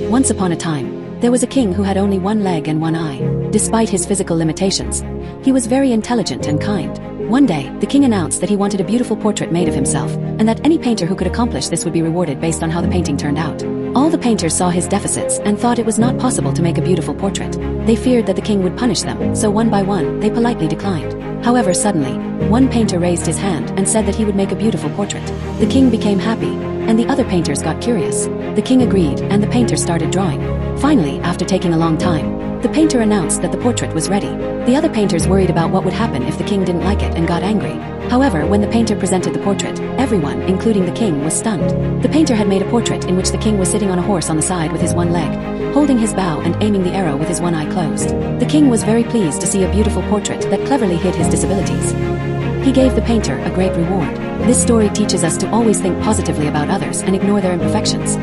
Once upon a time, there was a king who had only one leg and one eye. Despite his physical limitations, he was very intelligent and kind. One day, the king announced that he wanted a beautiful portrait made of himself, and that any painter who could accomplish this would be rewarded based on how the painting turned out. All the painters saw his deficits and thought it was not possible to make a beautiful portrait. They feared that the king would punish them, so one by one, they politely declined. However, suddenly, one painter raised his hand and said that he would make a beautiful portrait. The king became happy, and the other painters got curious. The king agreed, and the painter started drawing. Finally, after taking a long time, the painter announced that the portrait was ready. The other painters worried about what would happen if the king didn't like it and got angry. However, when the painter presented the portrait, everyone, including the king, was stunned. The painter had made a portrait in which the king was sitting on a horse on the side with his one leg, holding his bow and aiming the arrow with his one eye closed. The king was very pleased to see a beautiful portrait that cleverly hid his disabilities. He gave the painter a great reward. This story teaches us to always think positively about others and ignore their imperfections.